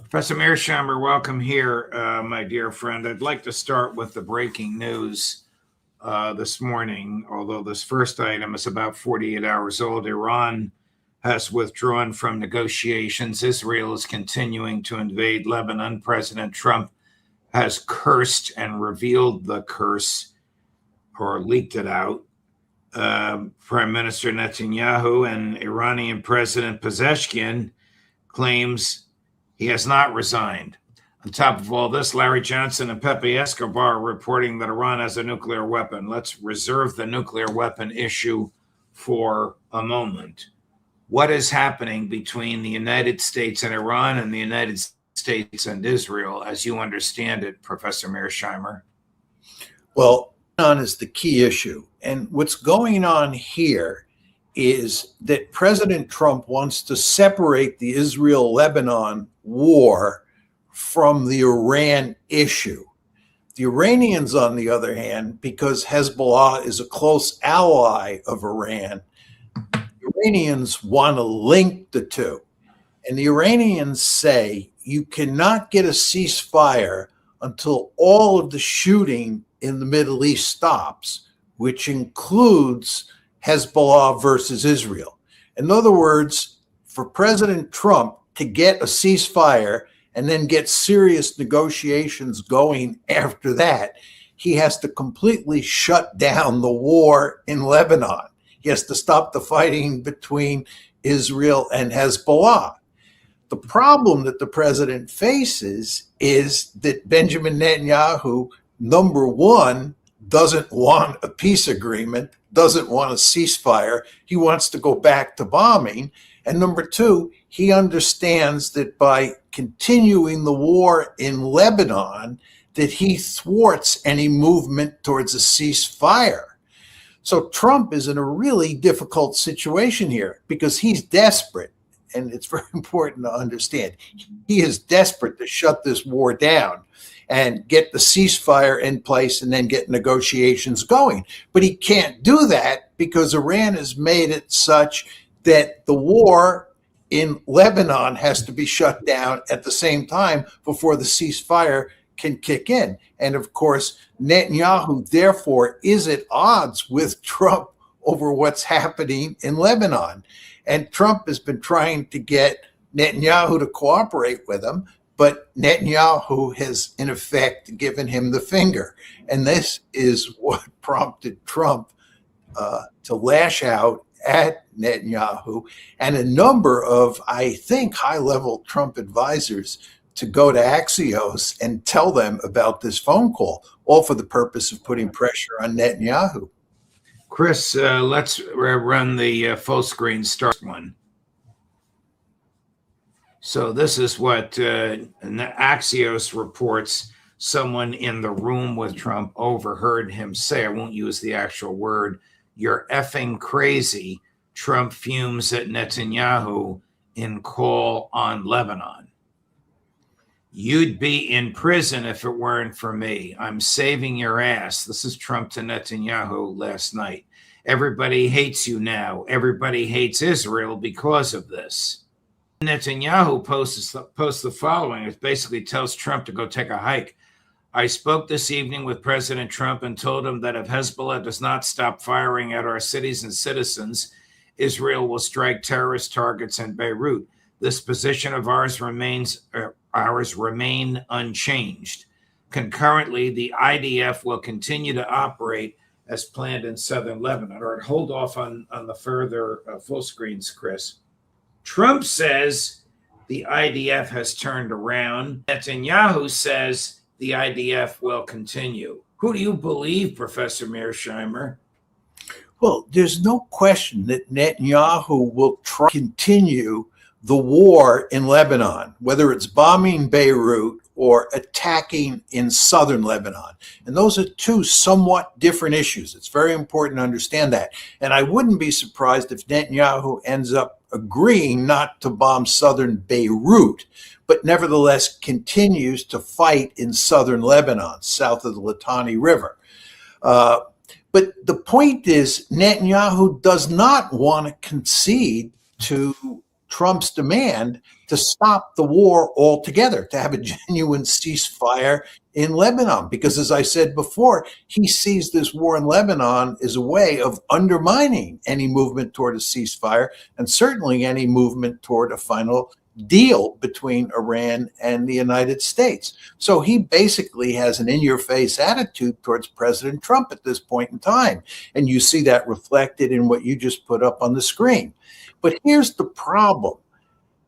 Professor Mearsheimer, welcome here, my dear friend. I'd like to start with the breaking news this morning, although this first item is about 48 hours old. Iran has withdrawn from negotiations. Israel is continuing to invade Lebanon. President Trump has cursed and revealed the curse, or leaked it out. Prime Minister Netanyahu and Iranian President Pezeshkian claims he has not resigned. On top of all this, Larry Johnson and Pepe Escobar are reporting that Iran has a nuclear weapon. Let's reserve the nuclear weapon issue for a moment. What is happening between the United States and Iran and the United States and Israel, as you understand it, Professor Mearsheimer? Well, Iran is the key issue. And what's going on here is that President Trump wants to separate the Israel-Lebanon war from the Iran issue. The Iranians, on the other hand, because Hezbollah is a close ally of Iran, the Iranians want to link the two. And the Iranians say you cannot get a ceasefire until all of the shooting in the Middle East stops, which includes Hezbollah versus Israel. In other words, for President Trump to get a ceasefire and then get serious negotiations going after that, he has to completely shut down the war in Lebanon. He has to stop the fighting between Israel and Hezbollah. The problem that the president faces is that Benjamin Netanyahu, number one, doesn't want a peace agreement, doesn't want a ceasefire. He wants to go back to bombing. And number two, he understands that by continuing the war in Lebanon, that he thwarts any movement towards a ceasefire. So Trump is in a really difficult situation here because he's desperate. And it's very important to understand. He is desperate to shut this war down and get the ceasefire in place and then get negotiations going. But he can't do that because Iran has made it such that the war in Lebanon has to be shut down at the same time before the ceasefire can kick in. And of course, Netanyahu, therefore, is at odds with Trump over what's happening in Lebanon. And Trump has been trying to get Netanyahu to cooperate with him, but Netanyahu has, in effect, given him the finger. And this is what prompted Trump to lash out at Netanyahu and a number of, I think, high-level Trump advisors to go to Axios and tell them about this phone call, all for the purpose of putting pressure on Netanyahu. Chris, let's run the full screen start one. So this is what Axios reports. Someone in the room with Trump overheard him say, I won't use the actual word, "You're effing crazy." Trump fumes at Netanyahu in call on Lebanon. "You'd be in prison if it weren't for me. I'm saving your ass." This is Trump to Netanyahu last night. "Everybody hates you now. Everybody hates Israel because of this." Netanyahu posts the following. It basically tells Trump to go take a hike. "I spoke this evening with President Trump and told him that if Hezbollah does not stop firing at our cities and citizens, Israel will strike terrorist targets in Beirut. This position of ours remain unchanged. Concurrently, the IDF will continue to operate as planned in southern Lebanon." All right, hold off on the further full screens, Chris. Trump says the IDF has turned around. Netanyahu says the IDF will continue. Who do you believe, Professor Mearsheimer? Well, there's no question that Netanyahu will try to continue the war in Lebanon, whether it's bombing Beirut or attacking in southern Lebanon. And those are two somewhat different issues. It's very important to understand that. And I wouldn't be surprised if Netanyahu ends up agreeing not to bomb southern Beirut, but nevertheless continues to fight in southern Lebanon, south of the Litani River. But the point is, Netanyahu does not want to concede to Trump's demand to stop the war altogether, to have a genuine ceasefire in Lebanon. Because as I said before, he sees this war in Lebanon as a way of undermining any movement toward a ceasefire, and certainly any movement toward a final deal between Iran and the United States. So he basically has an in-your-face attitude towards President Trump at this point in time. And you see that reflected in what you just put up on the screen. But here's the problem.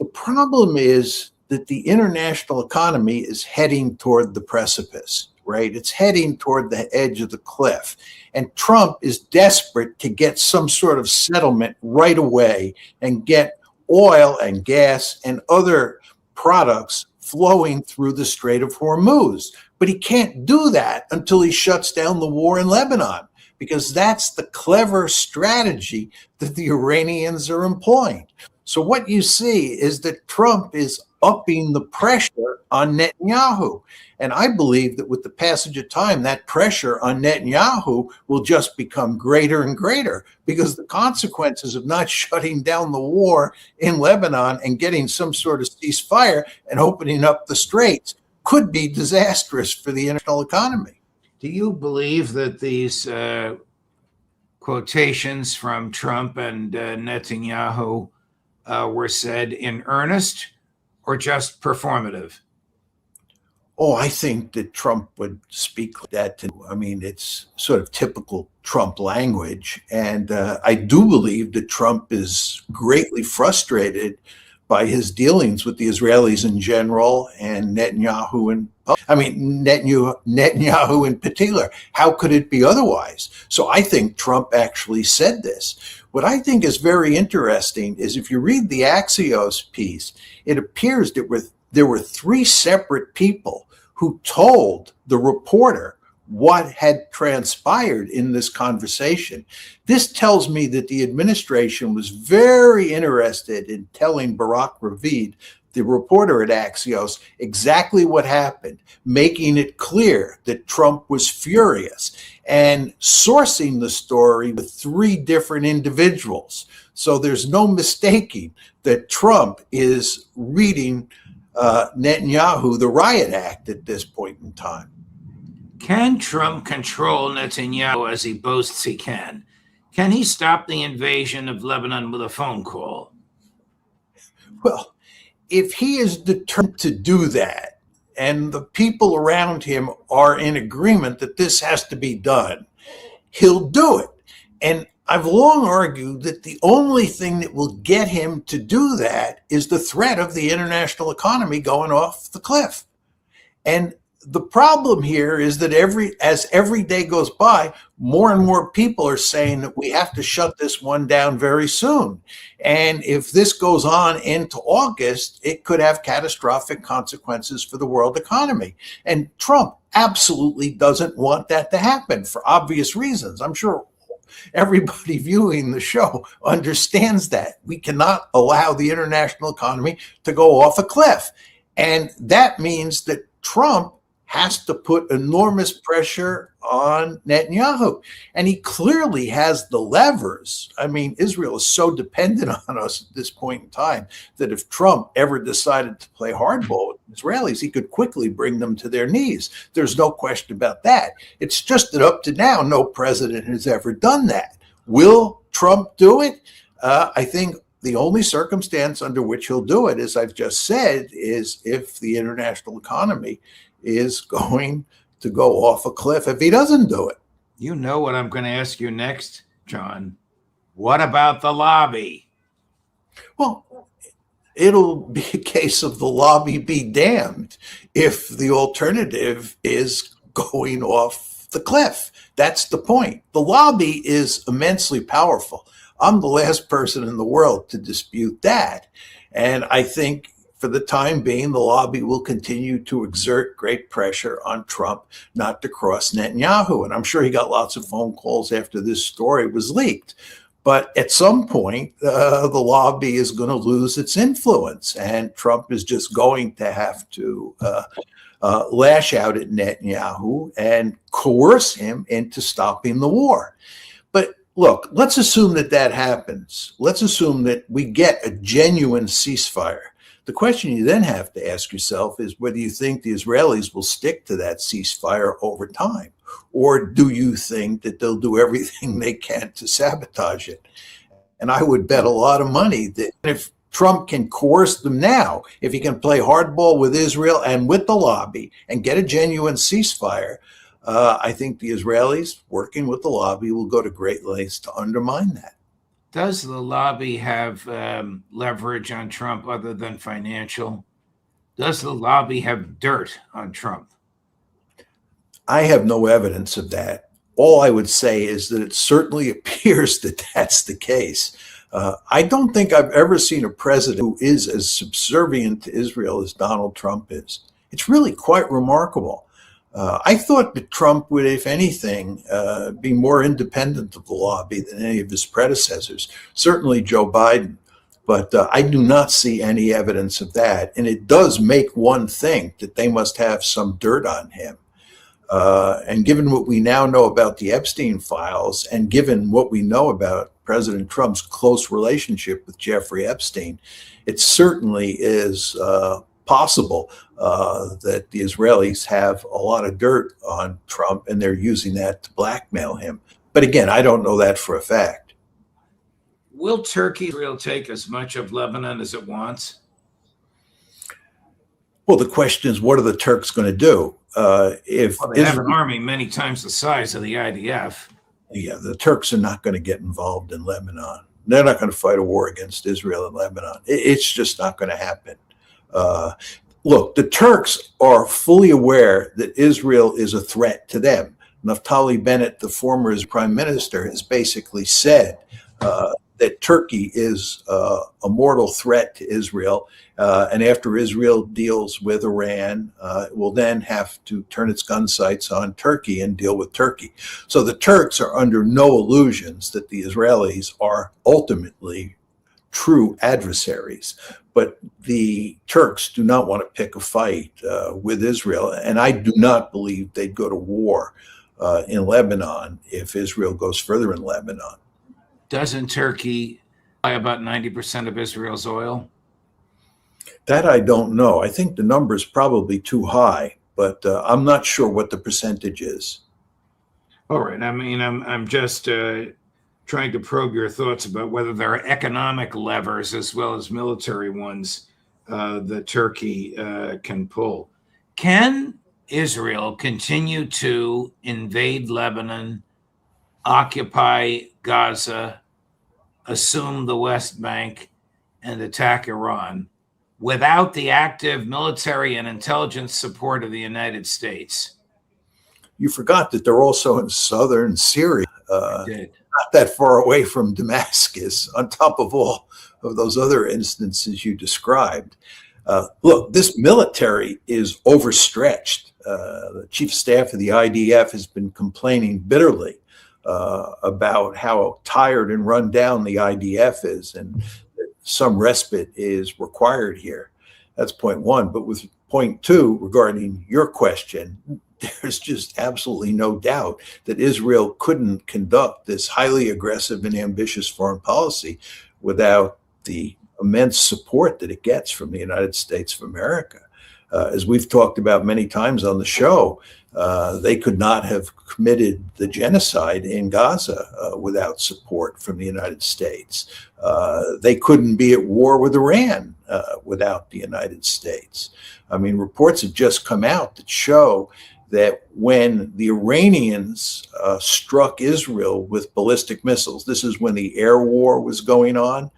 The problem is that the international economy is heading toward the precipice, right? It's heading toward the edge of the cliff. And Trump is desperate to get some sort of settlement right away and get oil and gas and other products flowing through the Strait of Hormuz. But he can't do that until he shuts down the war in Lebanon, because that's the clever strategy that the Iranians are employing. So what you see is that Trump is upping the pressure on Netanyahu. And I believe that with the passage of time, that pressure on Netanyahu will just become greater and greater, because the consequences of not shutting down the war in Lebanon and getting some sort of ceasefire and opening up the straits could be disastrous for the international economy. Do you believe that these quotations from Trump and Netanyahu were said in earnest or just performative? Oh, I think that Trump would speak like that too. I mean, it's sort of typical Trump language. And I do believe that Trump is greatly frustrated by his dealings with the Israelis in general and Netanyahu Netanyahu in particular. How could it be otherwise? So I think Trump actually said this. What I think is very interesting is if you read the Axios piece, it appears that there were three separate people who told the reporter what had transpired in this conversation. This tells me that the administration was very interested in telling Barak Ravid, the reporter at Axios, exactly what happened, making it clear that Trump was furious and sourcing the story with three different individuals. So there's no mistaking that Trump is reading Netanyahu, the Riot Act, at this point in time. Can Trump control Netanyahu as he boasts he can? Can he stop the invasion of Lebanon with a phone call? Well, if he is determined to do that, and the people around him are in agreement that this has to be done, he'll do it. And I've long argued that the only thing that will get him to do that is the threat of the international economy going off the cliff. And the problem here is that as every day goes by, more and more people are saying that we have to shut this one down very soon. And if this goes on into August, it could have catastrophic consequences for the world economy. And Trump absolutely doesn't want that to happen for obvious reasons. I'm sure everybody viewing the show understands that. We cannot allow the international economy to go off a cliff. And that means that Trump has to put enormous pressure on Netanyahu. And he clearly has the levers. I mean, Israel is so dependent on us at this point in time that if Trump ever decided to play hardball with Israelis, he could quickly bring them to their knees. There's no question about that. It's just that up to now, no president has ever done that. Will Trump do it? I think the only circumstance under which he'll do it, as I've just said, is if the international economy is going to go off a cliff if he doesn't do it. You know what I'm going to ask you next, John. What about the lobby? Well, it'll be a case of the lobby be damned if the alternative is going off the cliff. That's the point. The lobby is immensely powerful. I'm the last person in the world to dispute that. And I think for the time being, the lobby will continue to exert great pressure on Trump not to cross Netanyahu. And I'm sure he got lots of phone calls after this story was leaked. But at some point, the lobby is going to lose its influence, and Trump is just going to have to lash out at Netanyahu and coerce him into stopping the war. But look, let's assume that happens. Let's assume that we get a genuine ceasefire, The question you then have to ask yourself is whether you think the Israelis will stick to that ceasefire over time, or do you think that they'll do everything they can to sabotage it? And I would bet a lot of money that if Trump can coerce them now, if he can play hardball with Israel and with the lobby and get a genuine ceasefire, I think the Israelis, working with the lobby, will go to great lengths to undermine that. Does the lobby have leverage on Trump other than financial? Does the lobby have dirt on Trump? I have no evidence of that. All I would say is that it certainly appears that that's the case. I don't think I've ever seen a president who is as subservient to Israel as Donald Trump is. It's really quite remarkable. I thought that Trump would, if anything, be more independent of the lobby than any of his predecessors, certainly Joe Biden. But I do not see any evidence of that. And it does make one think that they must have some dirt on him. And given what we now know about the Epstein files, and given what we know about President Trump's close relationship with Jeffrey Epstein, it certainly is possible that the Israelis have a lot of dirt on Trump, and they're using that to blackmail him. But again, I don't know that for a fact. Will Turkey Israel take as much of Lebanon as it wants? Well, the question is, what are the Turks going to do? If they have an army many times the size of the IDF. Yeah, the Turks are not going to get involved in Lebanon. They're not going to fight a war against Israel in Lebanon. It's just not going to happen. Look, the Turks are fully aware that Israel is a threat to them. Naftali Bennett, the former prime minister, has basically said that Turkey is a mortal threat to Israel. And after Israel deals with Iran, it will then have to turn its gun sights on Turkey and deal with Turkey. So the Turks are under no illusions that the Israelis are ultimately true adversaries. But the Turks do not want to pick a fight with Israel. And I do not believe they'd go to war in Lebanon if Israel goes further in Lebanon. Doesn't Turkey buy about 90% of Israel's oil? That I don't know. I think the number is probably too high, but I'm not sure what the percentage is. All right. I mean, I'm just trying to probe your thoughts about whether there are economic levers as well as military ones that Turkey can pull. Can Israel continue to invade Lebanon, occupy Gaza, assume the West Bank, and attack Iran without the active military and intelligence support of the United States? You forgot that they're also in southern Syria, I did. Not that far away from Damascus, on top of all of those other instances you described. Look, this military is overstretched. The chief of staff of the IDF has been complaining bitterly about how tired and run down the IDF is, and some respite is required here. That's point one. But with point two, regarding your question, there's just absolutely no doubt that Israel couldn't conduct this highly aggressive and ambitious foreign policy without the immense support that it gets from the United States of America. As we've talked about many times on the show, they could not have committed the genocide in Gaza without support from the United States. They couldn't be at war with Iran without the United States. I mean, reports have just come out that show that when the Iranians struck Israel with ballistic missiles, this is when the air war was going on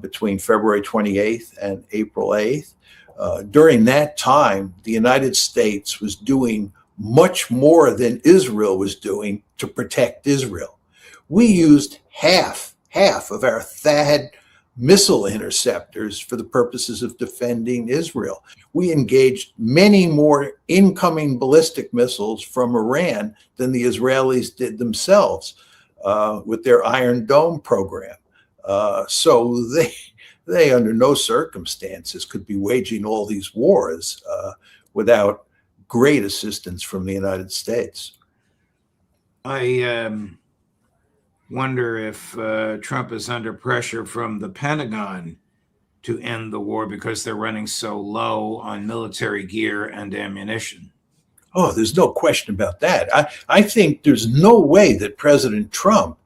between February 28th and April 8th. During that time, the United States was doing much more than Israel was doing to protect Israel. We used half of our THAAD missile interceptors for the purposes of defending Israel. We engaged many more incoming ballistic missiles from Iran than the Israelis did themselves with their Iron Dome program. So they under no circumstances could be waging all these wars without great assistance from the United States. I wonder if Trump is under pressure from the Pentagon to end the war because they're running so low on military gear and ammunition. Oh, there's no question about that. I think there's no way that President Trump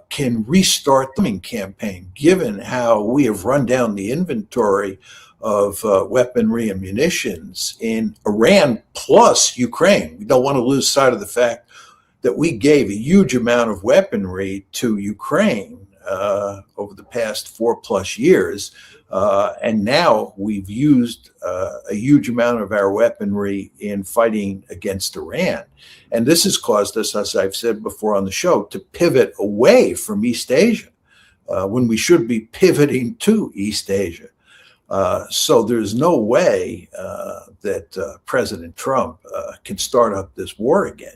can restart the campaign, given how we have run down the inventory of weaponry and munitions in Iran plus Ukraine. We don't want to lose sight of the fact that we gave a huge amount of weaponry to Ukraine over the past 4+ years. And now we've used a huge amount of our weaponry in fighting against Iran. And this has caused us, as I've said before on the show, to pivot away from East Asia when we should be pivoting to East Asia. So there's no way that President Trump can start up this war again.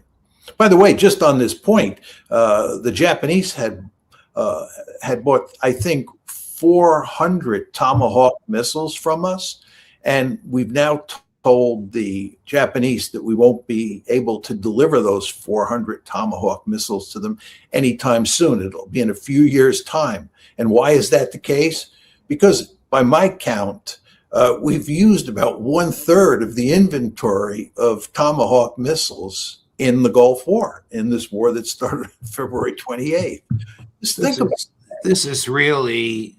By the way, just on this point, the Japanese had bought, I think, 400 Tomahawk missiles from us, and we've now told the Japanese that we won't be able to deliver those 400 Tomahawk missiles to them anytime soon. It'll be in a few years' time. And why is that the case? Because by my count, we've used about 1/3 of the inventory of Tomahawk missiles in the Gulf War, in this war that started February 28th. Just think about it. This is really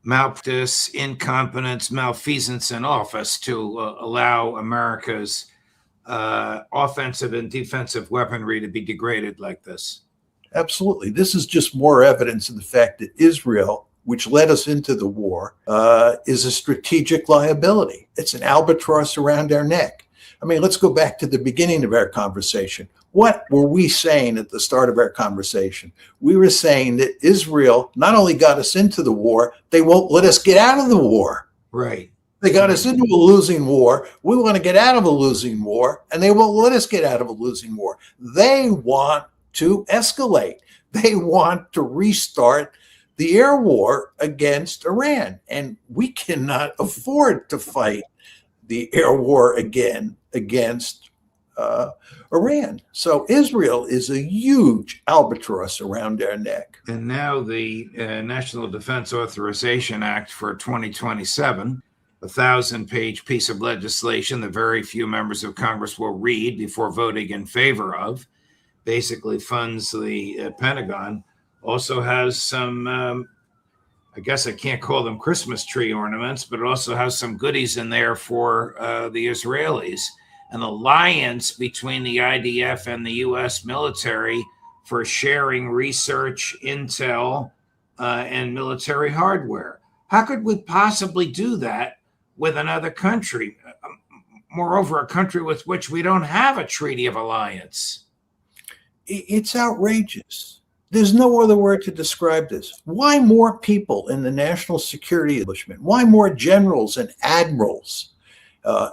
malpractice, incompetence, malfeasance in office to allow America's offensive and defensive weaponry to be degraded like this. Absolutely. This is just more evidence of the fact that Israel, which led us into the war, is a strategic liability. It's an albatross around our neck. I mean, let's go back to the beginning of our conversation. What were we saying at the start of our conversation? We were saying that Israel not only got us into the war, they won't let us get out of the war. Right. They got us into a losing war. We want to get out of a losing war, and they won't let us get out of a losing war. They want to escalate. They want to restart the air war against Iran. And we cannot afford to fight the air war again against Iran. So Israel is a huge albatross around our neck. And now the National Defense Authorization Act for 2027, a 1,000-page piece of legislation that very few members of Congress will read before voting in favor of, basically funds the Pentagon, also has some, I guess I can't call them Christmas tree ornaments, but it also has some goodies in there for the Israelis. An alliance between the IDF and the U.S. military for sharing research, intel, and military hardware. How could we possibly do that with another country? Moreover, a country with which we don't have a treaty of alliance. It's outrageous. There's no other word to describe this. Why more people in the national security establishment? Why more generals and admirals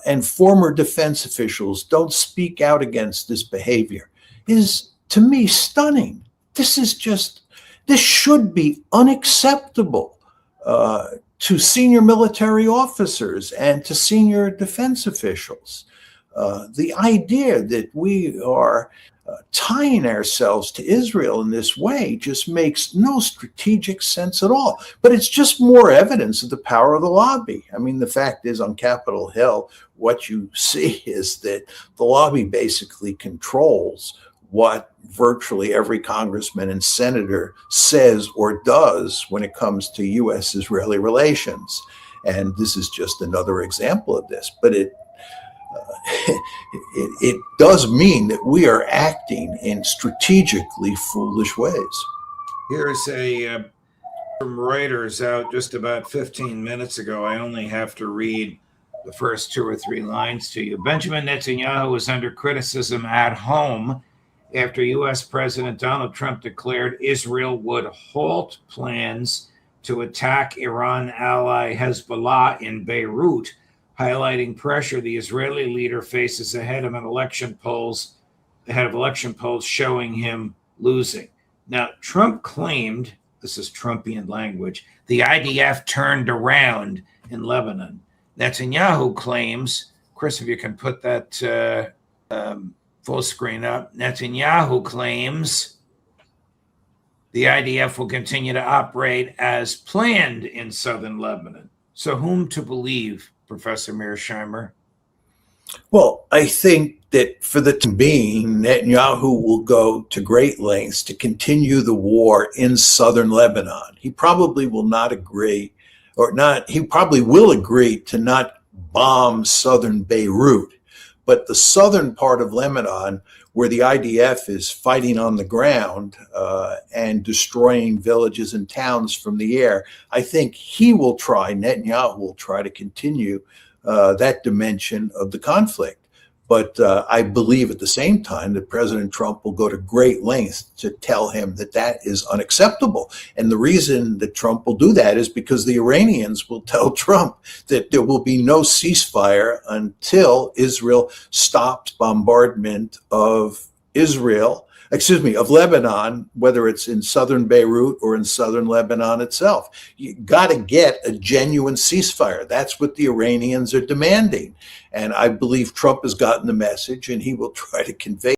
and former defense officials don't speak out against this behavior is, to me, stunning. This should be unacceptable to senior military officers and to senior defense officials. The idea that we are tying ourselves to Israel in this way just makes no strategic sense at all. But it's just more evidence of the power of the lobby. I mean, the fact is, on Capitol Hill, what you see is that the lobby basically controls what virtually every congressman and senator says or does when it comes to U.S.-Israeli relations. And this is just another example of this. But it does mean that we are acting in strategically foolish ways. Here's from Reuters out just about 15 minutes ago. I only have to read the first 2 or 3 lines to you. Benjamin Netanyahu is under criticism at home after U.S. President Donald Trump declared Israel would halt plans to attack Iran ally Hezbollah in Beirut, highlighting pressure the Israeli leader faces ahead of election polls showing him losing. Now, Trump claimed, this is Trumpian language, the IDF turned around in Lebanon. Netanyahu claims, Chris, if you can put that full screen up, Netanyahu claims the IDF will continue to operate as planned in southern Lebanon. So, whom to believe, Professor Mearsheimer? Well, I think that for the time being, Netanyahu will go to great lengths to continue the war in southern Lebanon. He probably will not agree, he probably will agree to not bomb southern Beirut, but the southern part of Lebanon, where the IDF is fighting on the ground and destroying villages and towns from the air, I think Netanyahu will try to continue that dimension of the conflict. But I believe at the same time that President Trump will go to great lengths to tell him that that is unacceptable. And the reason that Trump will do that is because the Iranians will tell Trump that there will be no ceasefire until Israel stops bombardment of Lebanon, whether it's in southern Beirut or in southern Lebanon itself. You got to get a genuine ceasefire. That's what the Iranians are demanding. And I believe Trump has gotten the message, and he will try to convey